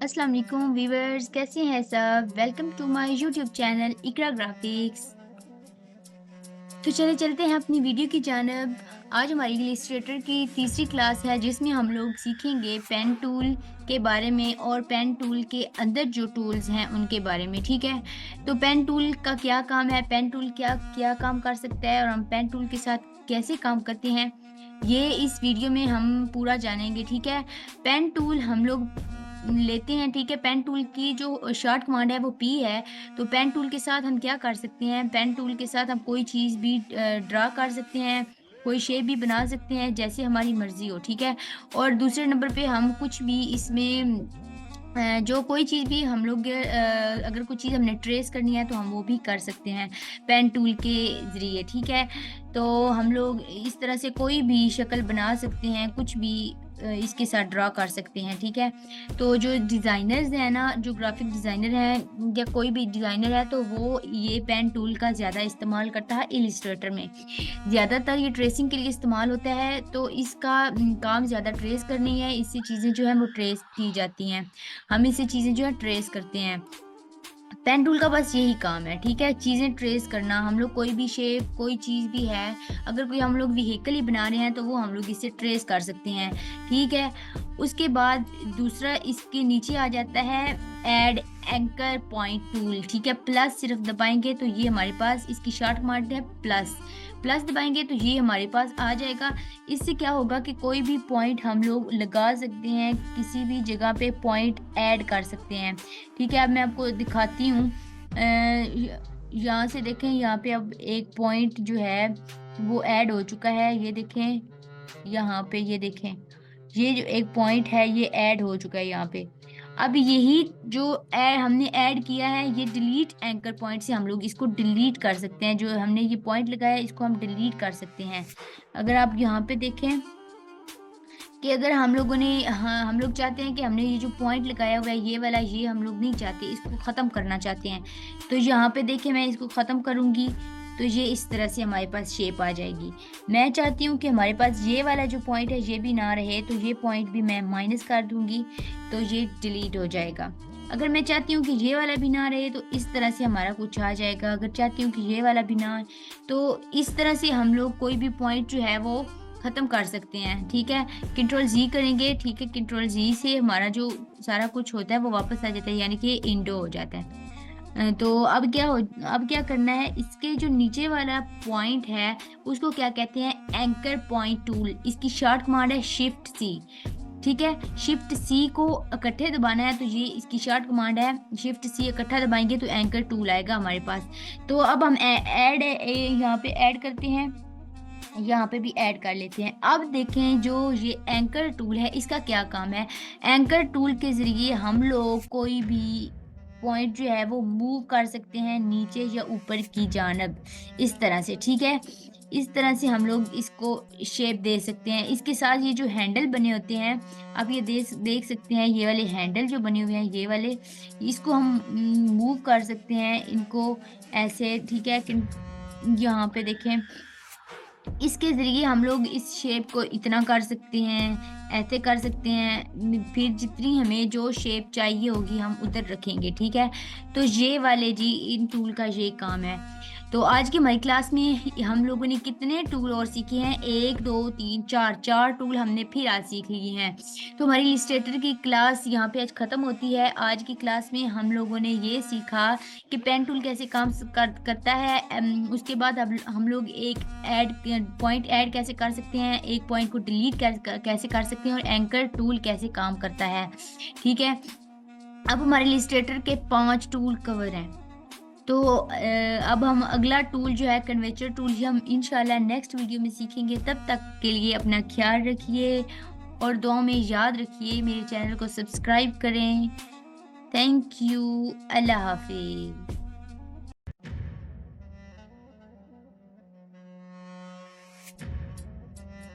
अस्सलाम वालेकुम व्यूअर्स, कैसे हैं सब। Welcome to my YouTube channel Iqra graphics. तो चले चलते हैं अपनी वीडियो की जानब। आज हमारी इलस्ट्रेटर की तीसरी क्लास है जिसमें हम लोग सीखेंगे पेन टूल के बारे में और पेन टूल के अंदर जो टूल्स हैं उनके बारे में। ठीक है, तो पेन टूल का क्या काम है, पेन टूल क्या क्या काम कर सकता है और हम पेन टूल के साथ कैसे काम करते हैं, ये इस वीडियो में हम पूरा जानेंगे। ठीक है, पेन टूल हम लोग लेते हैं। ठीक है, पेन टूल की जो शॉर्ट कमांड है वो पी है। तो पेन टूल के साथ हम क्या कर सकते हैं, पेन टूल के साथ हम कोई चीज़ भी ड्रा कर सकते हैं, कोई शेप भी बना सकते हैं जैसे हमारी मर्ज़ी हो। ठीक है, और दूसरे नंबर पे हम कुछ भी इसमें जो कोई चीज़ भी हम लोग अगर कुछ चीज़ हमने ट्रेस करनी है तो हम वो भी कर सकते हैं पेन टूल के ज़रिए। ठीक है, तो हम लोग इस तरह से कोई भी शक्ल बना सकते हैं, कुछ भी इसके साथ ड्रा कर सकते हैं। ठीक है, तो जो डिज़ाइनर्स हैं ना, जो ग्राफ़िक डिज़ाइनर हैं या कोई भी डिज़ाइनर है तो वो ये पेन टूल का ज़्यादा इस्तेमाल करता है इलस्ट्रेटर में। ज़्यादातर ये ट्रेसिंग के लिए इस्तेमाल होता है, तो इसका काम ज़्यादा ट्रेस करनी है, इससे चीज़ें जो हैं वो ट्रेस की जाती हैं। हम इससे चीज़ें जो है ट्रेस करते हैं। पेन टूल का बस यही काम है। ठीक है, चीज़ें ट्रेस करना। हम लोग कोई भी शेप, कोई चीज़ भी है, अगर कोई हम लोग व्हीकल ही बना रहे हैं तो वो हम लोग इससे ट्रेस कर सकते हैं। ठीक है, उसके बाद दूसरा इसके नीचे आ जाता है ऐड एंकर पॉइंट टूल। ठीक है, प्लस सिर्फ दबाएंगे तो ये हमारे पास इसकी शॉर्ट कमांड है प्लस। प्लस दबाएंगे तो ये हमारे पास आ जाएगा। इससे क्या होगा कि कोई भी पॉइंट हम लोग लगा सकते हैं, किसी भी जगह पे पॉइंट ऐड कर सकते हैं। ठीक है, अब मैं आपको दिखाती हूँ। यहाँ से देखें, यहाँ पे अब एक पॉइंट जो है वो ऐड हो चुका है। ये देखें, यहाँ पे ये देखें, ये जो एक पॉइंट है ये ऐड हो चुका है यहाँ पे। अब यही जो हमने ऐड किया है, ये डिलीट एंकर पॉइंट से हम लोग इसको डिलीट कर सकते हैं। जो हमने ये पॉइंट लगाया है इसको हम डिलीट कर सकते हैं। अगर आप यहाँ पे देखें कि अगर हम लोगों ने, हाँ, हम लोग चाहते हैं कि हमने ये जो पॉइंट लगाया हुआ है ये वाला, ये हम लोग नहीं चाहते, इसको ख़त्म करना चाहते हैं। तो यहाँ पे देखिए, मैं इसको ख़त्म करूँगी तो ये इस तरह से हमारे पास शेप आ जाएगी। मैं चाहती हूँ कि हमारे पास ये वाला जो पॉइंट है ये भी ना रहे, तो ये पॉइंट भी मैं माइनस कर दूँगी तो ये डिलीट हो जाएगा। अगर मैं चाहती हूँ कि ये वाला भी ना रहे तो इस तरह से हमारा कुछ आ जाएगा। अगर चाहती हूँ कि ये वाला भी ना आए तो इस तरह से हम लोग कोई भी पॉइंट जो है वो ख़त्म कर सकते हैं। ठीक है, कंट्रोल ज़ी करेंगे। ठीक है, कंट्रोल ज़ी से हमारा जो सारा कुछ होता है वो वापस आ जाता है, यानी कि इंडो हो जाता है। तो अब क्या करना है, इसके जो नीचे वाला पॉइंट है उसको क्या कहते हैं, एंकर पॉइंट टूल। इसकी शॉर्ट कमांड है शिफ्ट सी। ठीक है, शिफ्ट सी को इकट्ठे दबाना है, तो ये इसकी शॉर्ट कमांड है। शिफ्ट सी इकट्ठा दबाएंगे तो एंकर टूल आएगा हमारे पास। तो अब हम ऐड यहाँ पे ऐड करते हैं, यहाँ पे भी ऐड कर लेते हैं। अब देखें, जो ये एंकर टूल है इसका क्या काम है। एंकर टूल के ज़रिए हम लोग कोई भी पॉइंट जो है वो मूव कर सकते हैं नीचे या ऊपर की जानब, इस तरह से। ठीक है, इस तरह से हम लोग इसको शेप दे सकते हैं। इसके साथ ये जो हैंडल बने होते हैं, आप ये देख सकते हैं, ये वाले हैंडल जो बने हुए हैं ये वाले, इसको हम मूव कर सकते हैं इनको ऐसे। ठीक है, यहाँ पे देखें, इसके ज़रिए हम लोग इस शेप को इतना कर सकते हैं, ऐसे कर सकते हैं, फिर जितनी हमें जो शेप चाहिए होगी हम उधर रखेंगे। ठीक है, तो ये वाले जी इन टूल का ये काम है। तो आज की हमारी क्लास में हम लोगों ने कितने टूल और सीखे हैं, 1 2 3 4 4 टूल हमने फिर आज सीख लिए हैं। तो हमारी इलस्ट्रेटर की क्लास यहाँ पे आज ख़त्म होती है। आज की क्लास में हम लोगों ने ये सीखा कि पेन टूल कैसे काम करता है। उसके बाद अब हम लोग एक पॉइंट ऐड कैसे कर सकते हैं, एक पॉइंट को डिलीट कैसे कर सकते हैं और एंकर टूल कैसे काम करता है। ठीक है, अब हमारे इलस्ट्रेटर के 5 टूल कवर हैं। तो अब हम अगला टूल जो है कन्वेचर टूल, ये हम इंशाल्लाह नेक्स्ट वीडियो में सीखेंगे। तब तक के लिए अपना ख्याल रखिए और दुआ में याद रखिए, मेरे चैनल को सब्सक्राइब करें। थैंक यू, अल्लाह हाफिज़।